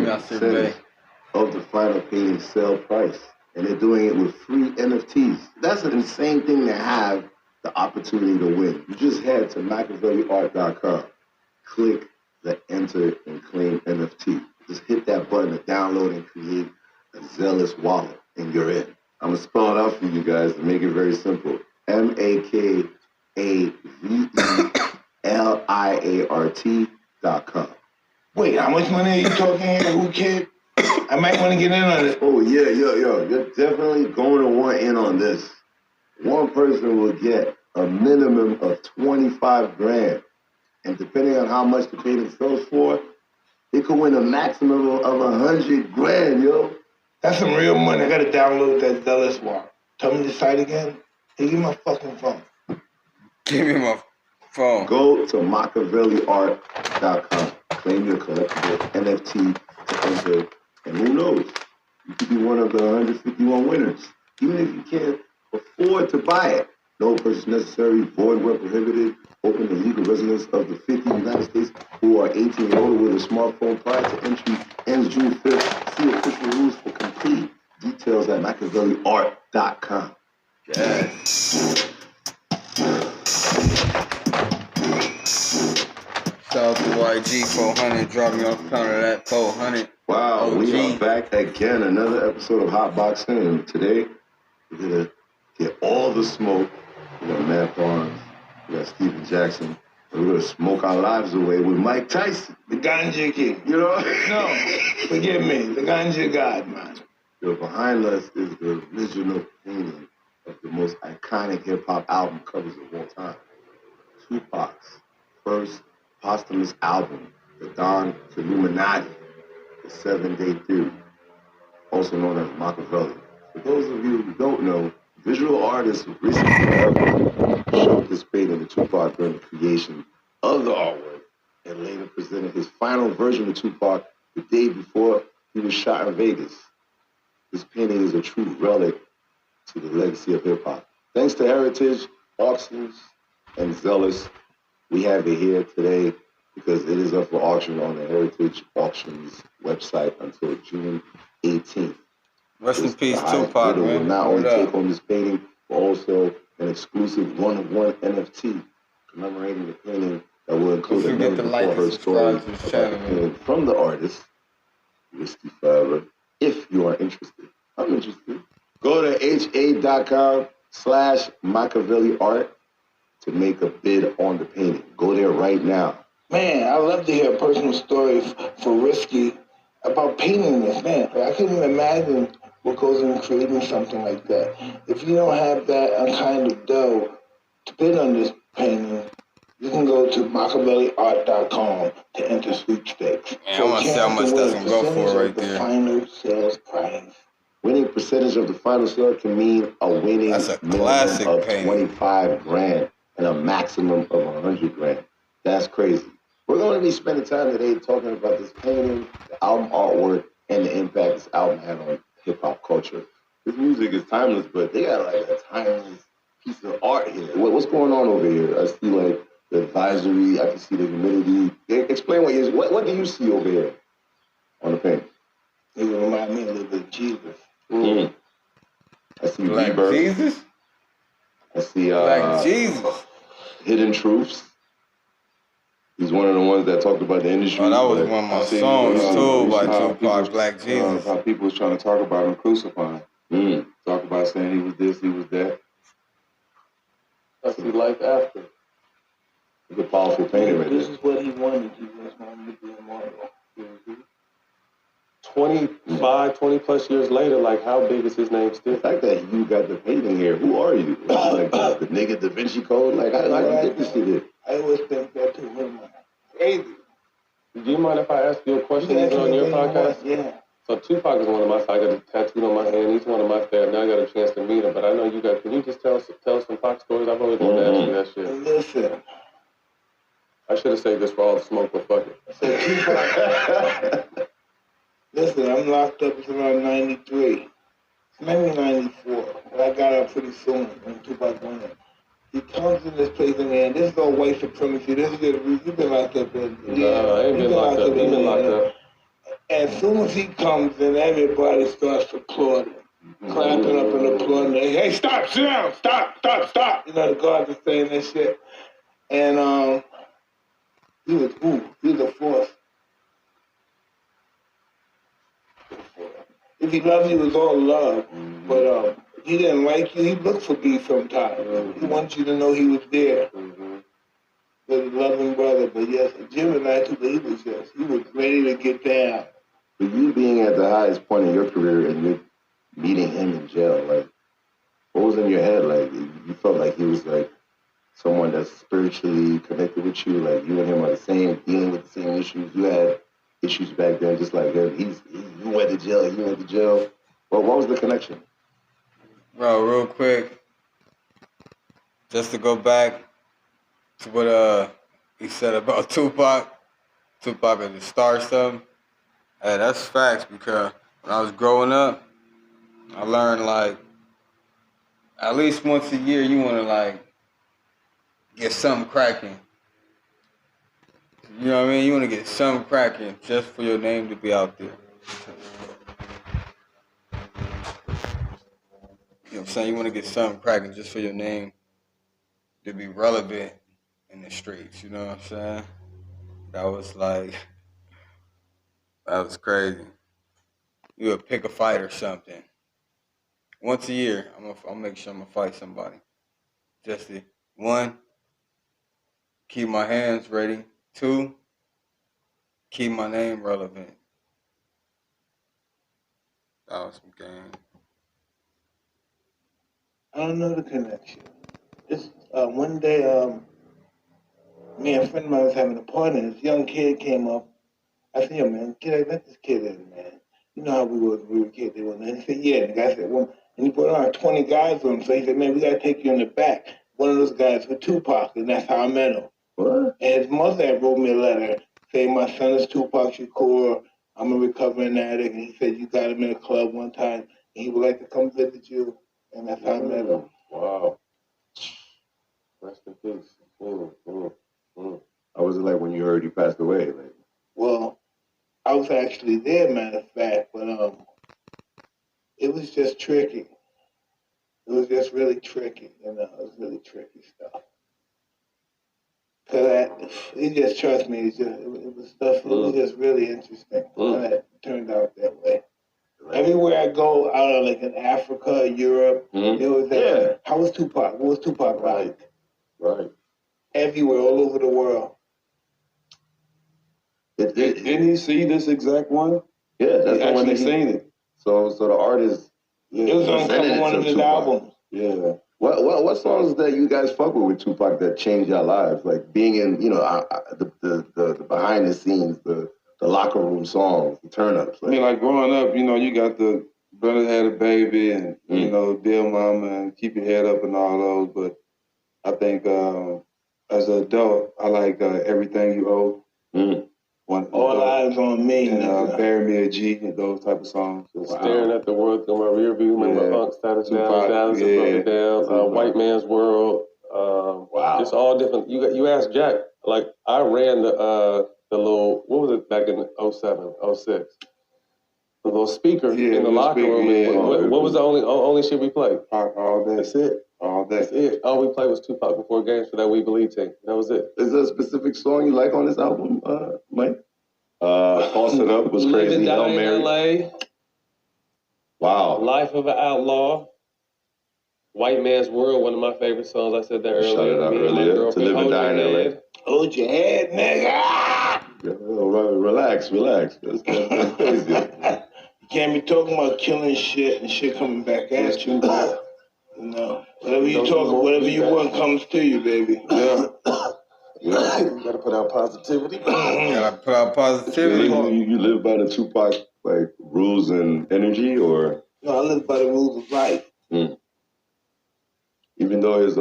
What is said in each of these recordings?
100% of the final painting sale price. And they're doing it with free NFTs. That's an insane thing to have the opportunity to win. You just head to MachiavelliArt.com, click the enter and claim NFT. Just hit that button to download and create a zealous wallet, and you're in. I'm going to spell it out for you guys to make it very simple. MachiavelliArt.com. Wait, how much money are you talking here? Who kid? I might want to get in on this. Oh, yeah, yo. You're definitely going to want in on this. One person will get a minimum of 25 grand. And depending on how much the painting sells for, they could win a maximum of 100 grand, yo. That's some real money. I got to download that zealous wallet. Tell me the site again. Hey, give me my fucking phone. Give me my phone. Go to MachiavelliArt.com. Claim your collectible NFT to enter. And who knows? You could be one of the 151 winners. Even if you can't afford to buy it. No purchase necessary, void where prohibited. Open the legal residence of the 50 United States who are 18 and older with a smartphone prior to entry ends June 5th. See official rules for complete details at MachiavelliArt.com. Yes. Shout out to YG 400, drop me off counter of that 400. Wow, OG. We are back again, another episode of Hotboxin, and today we're gonna get all the smoke. We got Matt Barnes, we got Steven Jackson, and we're gonna smoke our lives away with Mike Tyson. The ganja king. You know? No, forgive me, the ganja god, man. Yo, behind us is the original painting of the most iconic hip-hop album covers of all time. Tupac's first posthumous album, The Dawn to Illuminati, The 7-Day Theory, also known as Machiavelli. For those of you who don't know, visual artists recently showed his fate in the Tupac during the creation of the artwork and later presented his final version of Tupac the day before he was shot in Vegas. This painting is a true relic to the legacy of hip-hop. Thanks to Heritage, Auctions, and Zealous, we have it here today because it is up for auction on the Heritage Auctions website until June 18th. Rest in peace, Tupac, man. Will not only take home this painting, but also an exclusive one-of-one NFT commemorating the painting that will include a minute before her story about the painting from the artist, Whiskey Forever. If you are interested, I'm interested. Go to ha.com/MachiavelliArt to make a bid on the painting. Go there right now. Man, I love to hear a personal story for Risky about painting this, man. I couldn't imagine what goes into creating something like that. If you don't have that kind of dough to bid on this painting, you can go to MachiavelliArt.com to enter sweepstakes. Man, I want to see how much that's going to go for right the there. Final sales price. Winning percentage of the final sale can mean a winning classic minimum of painting. 25 grand and a maximum of 100 grand. That's crazy. We're going to be spending time today talking about this painting, the album artwork, and the impact this album had on hip-hop culture. This music is timeless, but they got like a timeless piece of art here. What's going on over here? I see like the advisory, I can see the humidity. Explain what do you see over here on the painting? It would remind me a little bit of Jesus. Mm. I see Like Rebirth. Jesus? I see Like Jesus. Hidden Truths. He's one of the ones that talked about the industry. Oh, that was one of my songs too by Tupac, Black Jesus. How people was trying to talk about him crucifying. Talk about saying he was this, he was that. I see life after. It's a powerful painting right This there. is what he wanted. He just wanted to be immortal. 20 plus years later, like how big is his name The still? fact that you got the painting here, who are you? Like the nigga Da Vinci Code? Like, how you get this shit here? I always think that too. Crazy. Do you mind if I ask you a question on your podcast? Yeah. So Tupac is one of my, I got it tattooed on my hand. He's one of my favorites. Now I got a chance to meet him, but I know you guys, can you just tell some Pac stories? I've always wanted to ask you that shit. Listen. I should have saved this for all the smoke, but fuck it. So Tupac, listen, I'm locked up until around 93. Maybe 94. But I got out pretty soon when Tupac went in. He comes in this place and man, this is all white supremacy. This is you've been locked up. No, I ain't been locked up. You've been locked up. as soon as he comes in, everybody starts applauding, clapping up and applauding. Hey, stop, sit down, stop. You know, the guards are saying that shit. And he was a force. If he loved you, it was all love. But if he didn't like you, he'd look for beef sometimes. He wants you to know he was there. With a loving brother. But yes, Jim and I too, he was ready to get down. With you being at the highest point in your career and you meeting him in jail, like, what was in your head? Like, you felt like he was like someone that's spiritually connected with you, like you and him are the same, dealing with the same issues. You had issues back then, just like him. You went to jail, he went to jail. Well, what was the connection? Bro, real quick, just to go back to what he said about Tupac as a star something. Hey, that's facts because when I was growing up, I learned like at least once a year you want to like get something cracking. You know what I mean? You want to get something cracking just for your name to be out there. You know what I'm saying? You want to get something cracking just for your name to be relevant in the streets. You know what I'm saying? That was crazy. You would pick a fight or something. Once a year, I'll make sure I'm going to fight somebody. Just to, 1, keep my hands ready. 2, keep my name relevant. That was some game. I don't know the connection. Just one day, me and a friend of mine was having a party, and this young kid came up. I said, yo, man, let this kid in, man. You know how we were when we were kids. And he said, yeah. And the guy said, well, and he put on 20 guys on him. So he said, man, we got to take you in the back. One of those guys with Tupac, and that's how I met him. What? And his mother had wrote me a letter saying, my son is Tupac Shakur. I'm a recovering addict. And he said, you got him in a club one time, and he would like to come visit you. And that's how I met him. Wow. Rest in peace. How was it like when you heard he passed away? Like, well, I was actually there, matter of fact, but it was just tricky. It was just really tricky, you know. It was really tricky stuff. Cause it just, trust me, it was stuff. It was just really interesting. And it turned out that way. Everywhere I go, out like in Africa, Europe, there was that. How was Tupac? What was Tupac like? Right. Everywhere, all over the world. Didn't he see this exact one? Yeah, that's the one Actually that seen it. So the artist. It was on cover one of his albums. Yeah. What songs that you guys fuck with Tupac that changed your lives? Like being in, you know, the behind the scenes, the locker room songs, the turn ups. I mean, like growing up, you know, you got the Brother Had a Baby and, you know, Dear Mama and Keep Your Head Up and all those. But I think as an adult, I like Everything You Owe. All Eyes on Me. And Bury Me a G and those type of songs. Staring at the world through my rear view, my funk status down, Dallas above down, White Man's World. Wow. It's all different. You asked Jack, like I ran the little, what was it back in 07, 06? The little speaker in the locker room. What was the only shit we played? All day. That's it. All day. That's it. All we played was Tupac before games for that We Believe team. That was it. Is there a specific song you like on this album, Mike? Toss It Up was crazy. Live and Die in LA. Wow. Life of an Outlaw. White Man's World, one of my favorite songs. I said that earlier. Shut it out earlier. To Live and Die in LA. Hold your head, nigga. Relax. That's crazy. You can't be talking about killing shit and shit coming back at you. You know, whatever you want comes to you, baby. Yeah. You gotta put out positivity. You live by the Tupac like rules and energy, or? No, I live by the rules of life. Even though his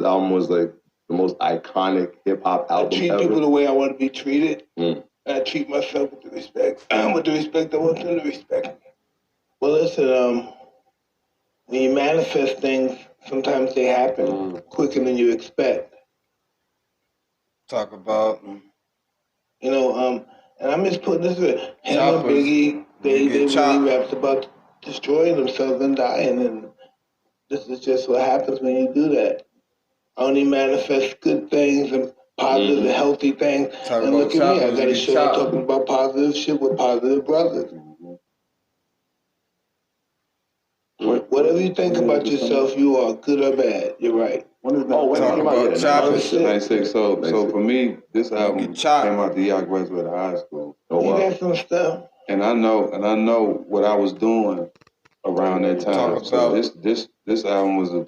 album was like the most iconic hip hop album I treat ever. people the way I want to be treated. I treat myself with the respect. With the respect I want them to respect me. Well, listen, when you manifest things, sometimes they happen quicker than you expect. Talk about. You know, And I'm just putting this in. Him and Biggie, they really rapped about destroying themselves and dying. And this is just what happens when you do that. Only manifest good things and positive and healthy things. And look at me, I got a show talking about positive shit with positive brothers. Whatever you think about yourself, you are good or bad. You're right. When did that came out? 96. So for me, this album came out the year I graduated high school. You got some stuff. And I know what I was doing around that time. So this album was a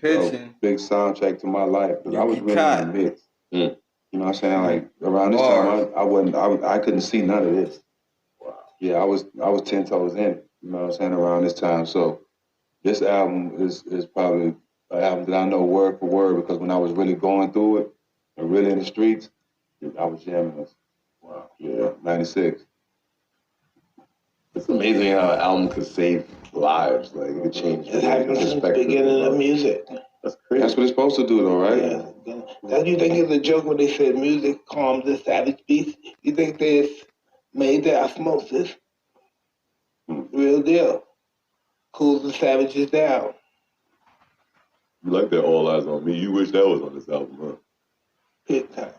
big soundtrack to my life because I was really in the mix. You know what I'm saying? Like around this time, I couldn't see none of this. Wow. Yeah, I was 10 toes in it. You know what I'm saying? Around this time, so this album is probably an album that I know word for word because when I was really going through it and really in the streets, I was jamming this. Wow. Yeah, 96. It's amazing how an album could save lives. Like it could change. It happens since the beginning of music. That's crazy. That's what it's supposed to do, though, right? Yeah. Don't you think it's a joke when they said music calms the savage beast? You think they made the osmosis? Real deal. Cools the savages down. You like that All Eyes on Me? You wish that was on this album, huh? Big time.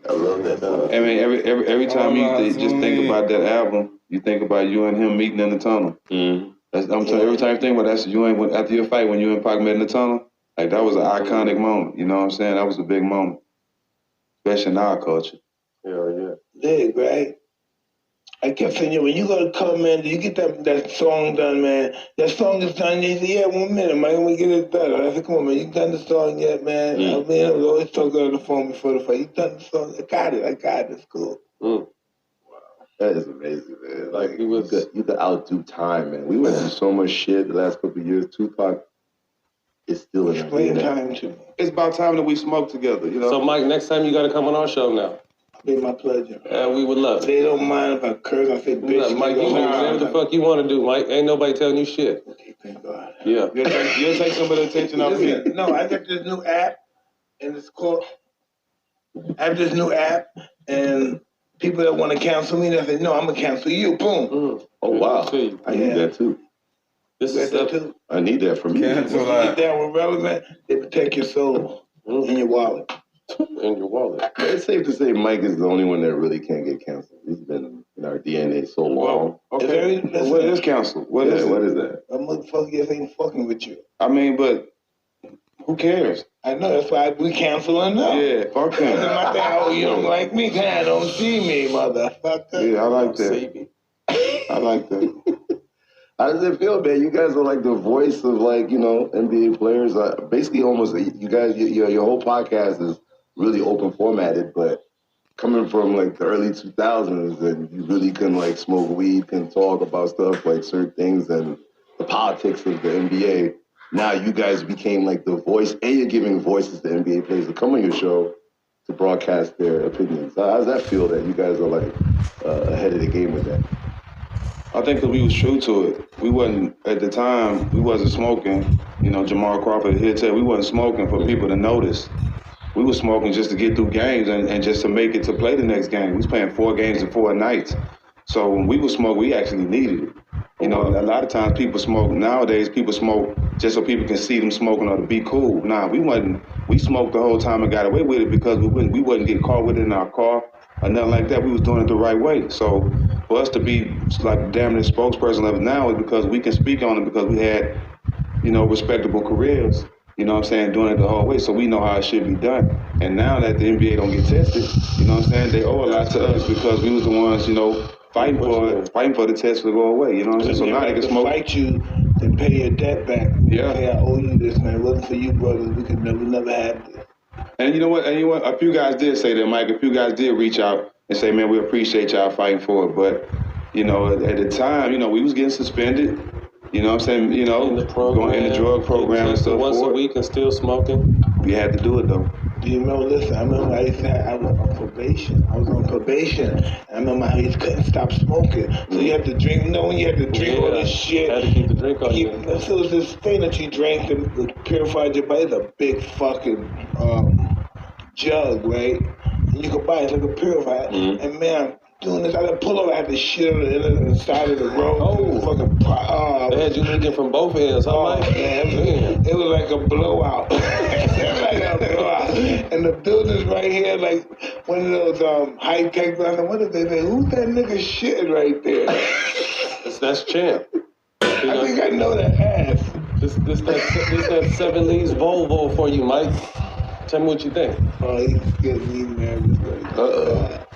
I love that song. I mean, every time you just think about that album, you think about you and him meeting in the tunnel. I'm telling you, every time you think about that, you ain't after your fight when you and Pac met in the tunnel. Like that was an iconic moment. You know what I'm saying? That was a big moment, especially in our culture. Yeah. Big, right? I kept saying, when you go to come, man, you get that song done, man. That song is done. He said, yeah, 1 minute, man, when we get it done. I said, come on, man, you done the song yet, man? I mean, I was always talking on the phone before the fight. You done the song? I got it. It's cool. Wow. That is amazing, man. Like, you could outdo time, man. We went through so much shit the last couple of years. Tupac is still in Explain time to me. It's about time that we smoke together, you know? So, Mike, next time you got to come on our show now. It'd be my pleasure. We would love it. They don't mind if I curse. I say, bitch. Mike, you do whatever the fuck you want to do, Mike. Ain't nobody telling you shit. Okay, thank God. Yeah. You'll take some of the attention off me. No, I got this new app, and it's called... I have this new app, and people that want to cancel me, they say, no, I'm going to cancel you. Boom. Oh, wow. I need that, too. This is that, too? I need that from you. Cancel that. Get down with relevant, they protect your soul and your wallet. In your wallet. It's safe to say Mike is the only one that really can't get canceled. He's been in our DNA so long. Okay. What is cancel? What is that? A motherfucker just ain't fucking with you. I mean, but who cares? I know, that's why we canceling now. Yeah, fuck him. Oh, you don't like me? Don't see me, motherfucker. Yeah, I like that. I like that. How does it feel, man? You guys are like the voice of, like, you know, NBA players. Basically, almost, you guys, your whole podcast is really open formatted, but coming from like the early 2000s, and you really can like smoke weed, can talk about stuff like certain things and the politics of the NBA. Now you guys became like the voice, and you're giving voices to NBA players to come on your show to broadcast their opinions. How does that feel that you guys are like ahead of the game with that? I think that we was true to it. We wasn't, at the time, we wasn't smoking. You know, Jamal Crawford here said we wasn't smoking for people to notice. We was smoking just to get through games and just to make it to play the next game. We was playing 4 games in 4 nights. So when we was smoking, we actually needed it. You know, a lot of times people smoke, nowadays people smoke just so people can see them smoking or to be cool. Nah, we smoked the whole time and got away with it because we wouldn't get caught with it in our car or nothing like that. We was doing it the right way. So for us to be like damn near spokesperson of it now is because we can speak on it because we had, you know, respectable careers. You know what I'm saying, doing it the whole way, so we know how it should be done. And now that the NBA don't get tested, you know what I'm saying, they owe a lot to us because we was the ones, you know, fighting for the test to go away, you know what I'm saying? So now they can smoke. Fight you to pay your debt back. Yeah. Say, I owe you this, man. It wasn't for you, brothers. We could never have this. And you know what? A few guys did say that, Mike. A few guys did reach out and say, man, we appreciate y'all fighting for it. But, you know, at the time, you know, we was getting suspended. You know what I'm saying? You know, going in the drug program and stuff. Once a week and still smoking. We had to do it, though. Do you remember, listen, I remember I was on probation. I remember how he couldn't stop smoking. So you have to drink, when you have to drink all this shit. Had to keep the drink on you. So it was this thing that you drank that purified your body. It's a big fucking jug, right? and you could buy it like a purifier. And man, I'm doing this. I had to pull over. I had to shit on the side of the road. They had you leaking from both ends, huh, Mike? Man, it was like a blowout. And the buildings right here, like one of those high-tech buildings. What did they say? Who's that nigga shitting right there? That's Champ. I think I know that ass. This that 70s Volvo for you, Mike. Tell me what you think. Oh, he's getting me nervous.